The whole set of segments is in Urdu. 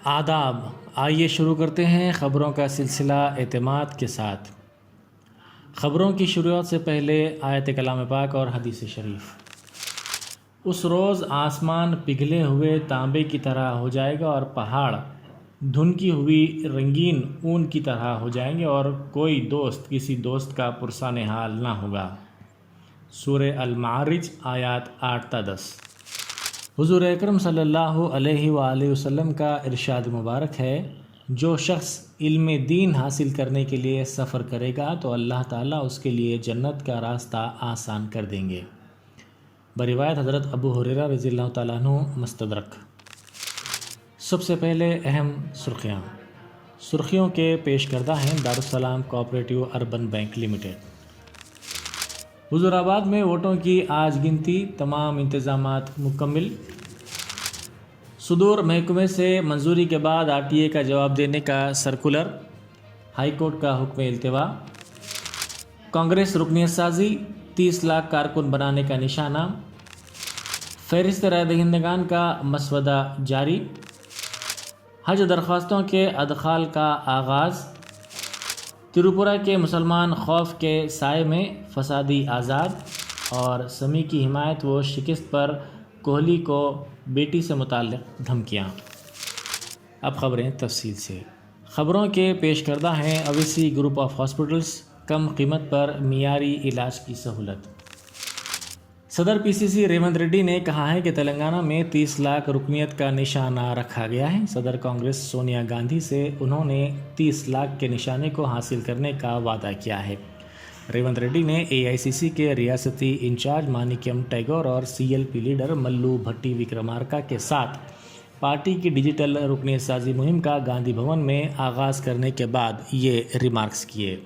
آداب، آئیے شروع کرتے ہیں خبروں کا سلسلہ اعتماد کے ساتھ۔ خبروں کی شروعات سے پہلے آیت کلام پاک اور حدیث شریف۔ اس روز آسمان پگھلے ہوئے تانبے کی طرح ہو جائے گا اور پہاڑ دھنکی ہوئی رنگین اون کی طرح ہو جائیں گے اور کوئی دوست کسی دوست کا پرسان حال نہ ہوگا۔ سورہ المعارج آیات 8 تا 10۔ حضور اکرم صلی اللہ علیہ وآلہ وسلم کا ارشاد مبارک ہے، جو شخص علم دین حاصل کرنے کے لیے سفر کرے گا تو اللہ تعالیٰ اس کے لیے جنت کا راستہ آسان کر دیں گے۔ بروایت حضرت ابو ہریرہ رضی اللہ تعالیٰ عنہ مستدرک۔ سب سے پہلے اہم سرخیوں کے پیش کردہ ہیں دارالسلام کوآپریٹیو اربن بینک لمیٹڈ۔ حضور آباد میں ووٹوں کی آج گنتی، تمام انتظامات مکمل۔ صدور محکمے سے منظوری کے بعد RTA کا جواب دینے کا سرکولر، ہائی کورٹ کا حکم التوا۔ کانگریس رکنیت سازی، 30 لاکھ کارکن بنانے کا نشانہ۔ فہرست رائے دہندگان کا مسودہ جاری۔ حج درخواستوں کے ادخال کا آغاز۔ تریپورہ کے مسلمان خوف کے سائے میں فسادی آزاد، اور سمیع کی حمایت و شکست پر کوہلی کو بیٹی سے متعلق دھمکیاں۔ اب خبریں تفصیل سے۔ خبروں کے پیش کردہ ہیں اویسی گروپ آف ہاسپٹلز، کم قیمت پر معیاری علاج کی سہولت۔ صدر PCC ریونت ریڈی نے کہا ہے کہ تلنگانہ میں 30 لاکھ رکنیت کا نشانہ رکھا گیا ہے۔ صدر کانگریس سونیا گاندھی سے انہوں نے 30 لاکھ کے نشانے کو حاصل کرنے کا وعدہ کیا ہے۔ ریونت ریڈی نے AICC کے ریاستی انچارج مانیکیم ٹیگور اور CLP لیڈر ملو بھٹی وکرمارکا کے ساتھ پارٹی کی ڈیجیٹل رکنیت سازی مہم کا گاندھی بھون میں آغاز کرنے کے بعد یہ ریمارکس کیے۔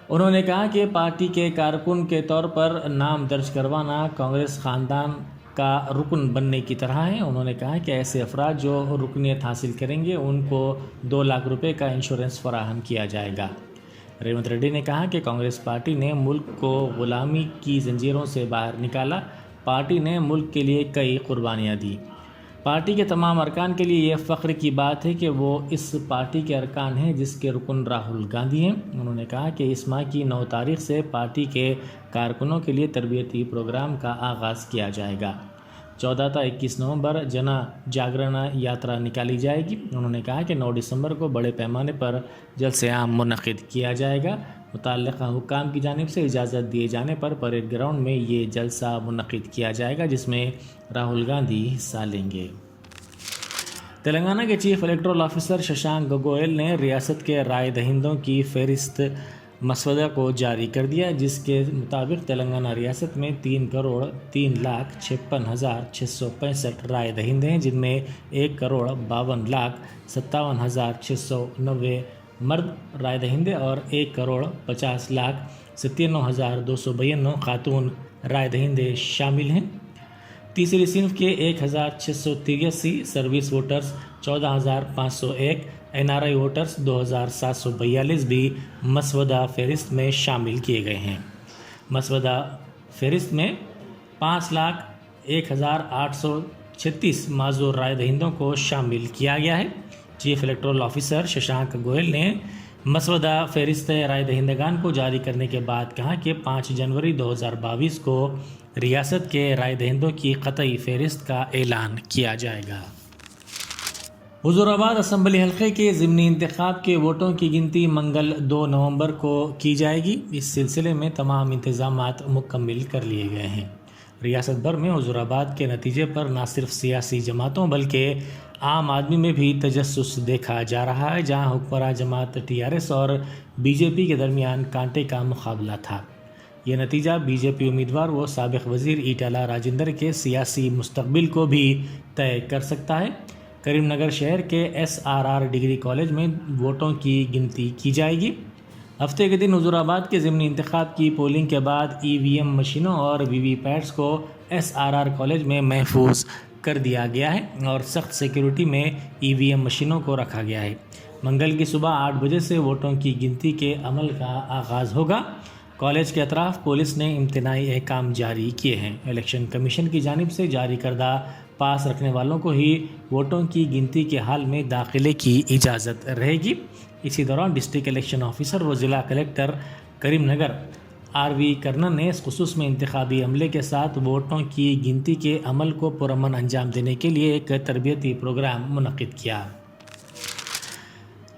انہوں نے کہا کہ پارٹی کے کارکن کے طور پر نام درج کروانا کانگریس خاندان کا رکن بننے کی طرح ہے۔ انہوں نے کہا کہ ایسے افراد جو رکنیت حاصل کریں گے ان کو 2 لاکھ روپے کا انشورنس فراہم کیا جائے گا۔ ریونت ریڈی نے کہا کہ کانگریس پارٹی نے ملک کو غلامی کی زنجیروں سے باہر نکالا۔ پارٹی نے ملک کے لیے کئی قربانیاں دی۔ پارٹی کے تمام ارکان کے لیے یہ فخر کی بات ہے کہ وہ اس پارٹی کے ارکان ہیں جس کے رکن راہل گاندھی ہیں۔ انہوں نے کہا کہ اس ماہ کی 9 تاریخ سے پارٹی کے کارکنوں کے لیے تربیتی پروگرام کا آغاز کیا جائے گا۔ 14 تا 21 نومبر جن جاگرن یاترا نکالی جائے گی۔ انہوں نے کہا کہ 9 دسمبر کو بڑے پیمانے پر جلسہ عام منعقد کیا جائے گا۔ متعلقہ حکام کی جانب سے اجازت دیے جانے پر پریڈ گراؤنڈ میں یہ جلسہ منعقد کیا جائے گا جس میں راہل گاندھی حصہ لیں گے۔ تلنگانہ کے chief electoral officer Shashank Goyal نے ریاست کے رائے دہندوں کی فہرست مسودہ کو جاری کر دیا، جس کے مطابق تلنگانہ ریاست میں 3,03,56,665 رائے دہندے ہیں، جن میں 1,52,57,690 مرد رائے دہندے اور 1,50,97,292 خاتون رائے دہندے شامل ہیں۔ تیسری صنف کے 1,683 سروس ووٹرز 14,501، NRI ووٹرز 2,742 بھی مسودہ فہرست میں شامل کیے گئے ہیں۔ مسودہ فہرست میں 5,01,836 معذور رائے دہندوں کو شامل کیا گیا ہے۔ Chief electoral officer Shashank Goyal نے مسودہ فہرست رائے دہندگان کو جاری کرنے کے بعد کہا کہ 5 جنوری 2022 کو ریاست کے رائے دہندوں کی قطعی فہرست کا اعلان کیا جائے گا۔ حضور آباد اسمبلی حلقے کے ضمنی انتخاب کے ووٹوں کی گنتی منگل 2 نومبر کو کی جائے گی۔ اس سلسلے میں تمام انتظامات مکمل کر لیے گئے ہیں۔ ریاست بھر میں حضور آباد کے نتیجے پر نہ صرف سیاسی جماعتوں بلکہ عام آدمی میں بھی تجسس دیکھا جا رہا ہے، جہاں حکمراں جماعت TRS اور BJP کے درمیان کانٹے کا مقابلہ تھا۔ یہ نتیجہ BJP امیدوار و سابق وزیر ایٹالہ راجندر کے سیاسی مستقبل کو بھی طے کر سکتا ہے۔ کریم نگر شہر کے SRR ڈگری کالج میں ووٹوں کی گنتی کی جائے گی۔ ہفتے کے دن حضور آباد کے ضمنی انتخاب کی پولنگ کے بعد EVM مشینوں اور VVPATs کو SRR کالج میں محفوظ کر دیا گیا ہے اور سخت سیکیورٹی میں EVM مشینوں کو رکھا گیا ہے۔ منگل کی صبح 8 بجے سے ووٹوں کی گنتی کے عمل کا آغاز ہوگا۔ کالج کے اطراف پولیس نے امتناعی احکام جاری کیے ہیں۔ الیکشن کمیشن کی جانب سے جاری کردہ پاس رکھنے والوں کو ہی ووٹوں کی گنتی کے حال میں داخلے کی اجازت رہے گی۔ اسی دوران ڈسٹرکٹ الیکشن آفیسر و ضلع کلکٹر کریم نگر RV کرنن نے اس خصوص میں انتخابی عملے کے ساتھ ووٹوں کی گنتی کے عمل کو پرامن انجام دینے کے لیے ایک تربیتی پروگرام منعقد کیا۔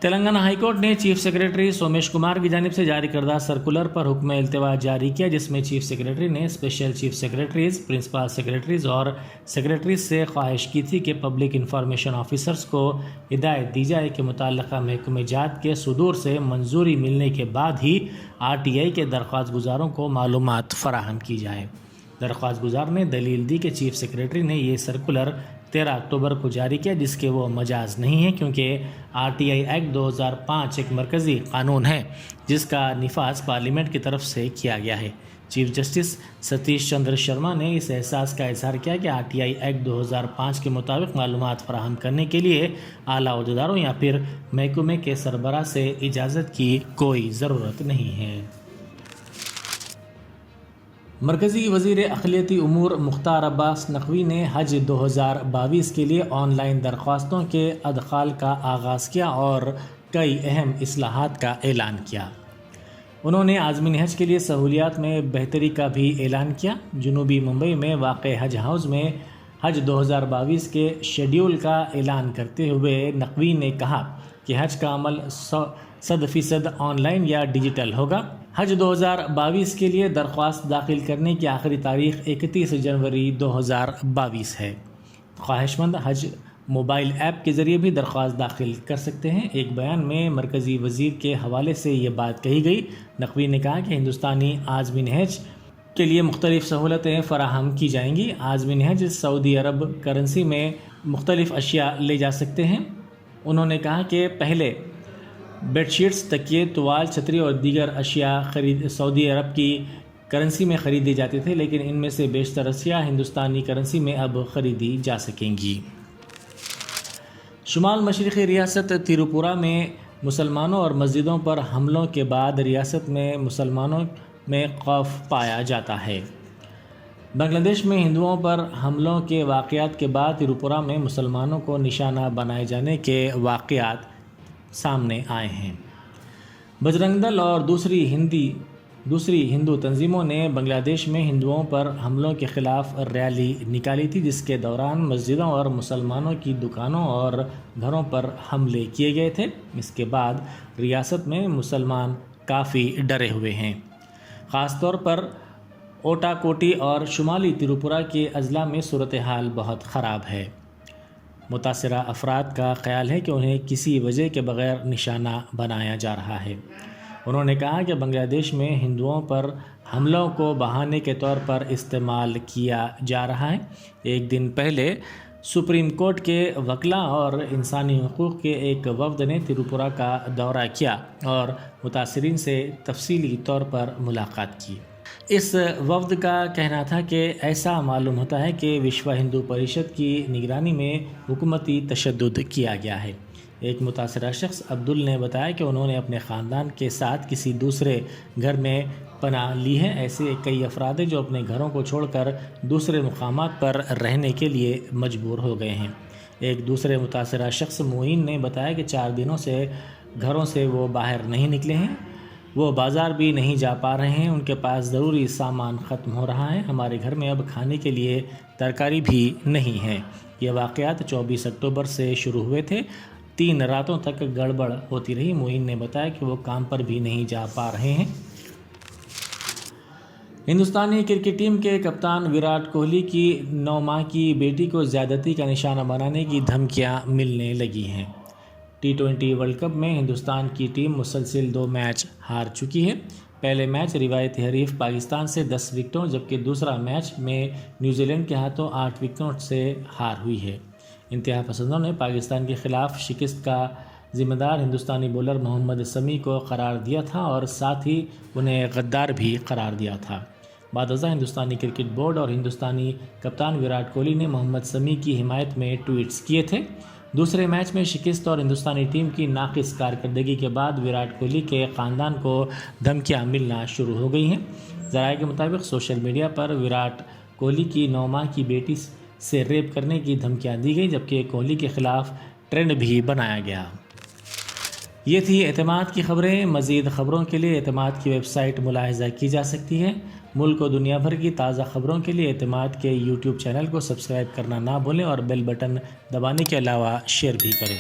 تلنگانہ ہائی کورٹ نے چیف سیکریٹری سومیش کمار کی جانب سے جاری کردہ سرکولر پر حکم التوا جاری کیا، جس میں چیف سیکریٹری نے special chief secretaries, principal secretaries اور سیکریٹریز سے خواہش کی تھی کہ پبلک انفارمیشن آفیسرز کو ہدایت دی جائے کہ متعلقہ محکمہ جات کے صدور سے منظوری ملنے کے بعد ہی RTI کے درخواست گزاروں کو معلومات فراہم کی جائے۔ درخواست گزار نے دلیل دی کہ چیف سیکریٹری نے یہ سرکولر 13 اکتوبر کو جاری کیا، جس کے وہ مجاز نہیں ہے کیونکہ RTI ایکٹ 2005 ایک مرکزی قانون ہے جس کا نفاذ پارلیمنٹ کی طرف سے کیا گیا ہے۔ چیف جسٹس ستیش چندر شرما نے اس احساس کا اظہار کیا کہ RTI ایکٹ 2005 کے مطابق معلومات فراہم کرنے کے لیے اعلیٰ عہدیداروں یا پھر محکمے کے سربراہ سے اجازت کی کوئی ضرورت نہیں ہے۔ مرکزی وزیر اقلیتی امور مختار عباس نقوی نے حج 2022 کے لیے آن لائن درخواستوں کے ادخال کا آغاز کیا اور کئی اہم اصلاحات کا اعلان کیا۔ انہوں نے عازمین حج کے لیے سہولیات میں بہتری کا بھی اعلان کیا۔ جنوبی ممبئی میں واقع حج ہاؤس میں حج 2022 کے شیڈیول کا اعلان کرتے ہوئے نقوی نے کہا کہ حج کا عمل 100% آن لائن یا ڈیجیٹل ہوگا۔ حج 2022 کے لیے درخواست داخل کرنے کی آخری تاریخ 31 جنوری 2022 ہے۔ خواہش مند حج موبائل ایپ کے ذریعے بھی درخواست داخل کر سکتے ہیں۔ ایک بیان میں مرکزی وزیر کے حوالے سے یہ بات کہی گئی۔ نقوی نے کہا کہ ہندوستانی عازمین حج کے لیے مختلف سہولتیں فراہم کی جائیں گی۔ عازمین حج سعودی عرب کرنسی میں مختلف اشیاء لے جا سکتے ہیں۔ انہوں نے کہا کہ پہلے بیڈ شیٹس، تکیے، توال، چھتری اور دیگر اشیاء سعودی عرب کی کرنسی میں خریدی جاتے تھے، لیکن ان میں سے بیشتر اشیاء ہندوستانی کرنسی میں اب خریدی جا سکیں گی۔ شمال مشرقی ریاست تریپورہ میں مسلمانوں اور مسجدوں پر حملوں کے بعد ریاست میں مسلمانوں میں خوف پایا جاتا ہے۔ بنگلہ دیش میں ہندوؤں پر حملوں کے واقعات کے بعد تریپورہ میں مسلمانوں کو نشانہ بنائے جانے کے واقعات سامنے آئے ہیں۔ بجرنگ دل اور دوسری ہندو تنظیموں نے بنگلہ دیش میں ہندوؤں پر حملوں کے خلاف ریلی نکالی تھی، جس کے دوران مسجدوں اور مسلمانوں کی دکانوں اور گھروں پر حملے کیے گئے تھے۔ اس کے بعد ریاست میں مسلمان کافی ڈرے ہوئے ہیں۔ خاص طور پر اوٹا کوٹی اور شمالی تریپورہ کے اضلاع میں صورتحال بہت خراب ہے۔ متاثرہ افراد کا خیال ہے کہ انہیں کسی وجہ کے بغیر نشانہ بنایا جا رہا ہے۔ انہوں نے کہا کہ بنگلہ دیش میں ہندوؤں پر حملوں کو بہانے کے طور پر استعمال کیا جا رہا ہے۔ ایک دن پہلے سپریم کورٹ کے وکلاء اور انسانی حقوق کے ایک وفد نے تریپورہ کا دورہ کیا اور متاثرین سے تفصیلی طور پر ملاقات کی۔ اس وفد کا کہنا تھا کہ ایسا معلوم ہوتا ہے کہ وشوا ہندو پریشد کی نگرانی میں حکومتی تشدد کیا گیا ہے۔ ایک متاثرہ شخص عبدل نے بتایا کہ انہوں نے اپنے خاندان کے ساتھ کسی دوسرے گھر میں پناہ لی ہے۔ ایسے کئی افراد ہیں جو اپنے گھروں کو چھوڑ کر دوسرے مقامات پر رہنے کے لیے مجبور ہو گئے ہیں۔ ایک دوسرے متاثرہ شخص معین نے بتایا کہ 4 دنوں سے گھروں سے وہ باہر نہیں نکلے ہیں، وہ بازار بھی نہیں جا پا رہے ہیں، ان کے پاس ضروری سامان ختم ہو رہا ہے، ہمارے گھر میں اب کھانے کے لیے ترکاری بھی نہیں ہے۔ یہ واقعات 24 اکتوبر سے شروع ہوئے تھے۔ 3 راتوں تک گڑبڑ ہوتی رہی۔ معین نے بتایا کہ وہ کام پر بھی نہیں جا پا رہے ہیں۔ ہندوستانی کرکٹ ٹیم کے کپتان وراٹ کوہلی کی 9 ماہ کی بیٹی کو زیادتی کا نشانہ بنانے کی دھمکیاں ملنے لگی ہیں۔ T20 ورلڈ کپ میں ہندوستان کی ٹیم مسلسل 2 میچ ہار چکی ہے۔ پہلے میچ روایتی حریف پاکستان سے 10 وکٹوں جبکہ دوسرا میچ میں نیوزی لینڈ کے ہاتھوں 8 وکٹوں سے ہار ہوئی ہے۔ انتہا پسندوں نے پاکستان کے خلاف شکست کا ذمہ دار ہندوستانی بولر محمد سمیع کو قرار دیا تھا اور ساتھ ہی انہیں غدار بھی قرار دیا تھا۔ بعد ازاں ہندوستانی کرکٹ بورڈ اور ہندوستانی کپتان وراٹ کوہلی نے محمد سمیع کی حمایت میں ٹویٹس کیے تھے۔ دوسرے میچ میں شکست اور ہندوستانی ٹیم کی ناقص کارکردگی کے بعد وراٹ کوہلی کے خاندان کو دھمکیاں ملنا شروع ہو گئی ہیں۔ ذرائع کے مطابق سوشل میڈیا پر وراٹ کوہلی کی 9 ماہ کی بیٹی سے ریپ کرنے کی دھمکیاں دی گئی، جبکہ کوہلی کے خلاف ٹرینڈ بھی بنایا گیا۔ یہ تھی اعتماد کی خبریں۔ مزید خبروں کے لیے اعتماد کی ویب سائٹ ملاحظہ کی جا سکتی ہے۔ ملک و دنیا بھر کی تازہ خبروں کے لیے اعتماد کے یوٹیوب چینل کو سبسکرائب کرنا نہ بھولیں اور بیل بٹن دبانے کے علاوہ شیئر بھی کریں۔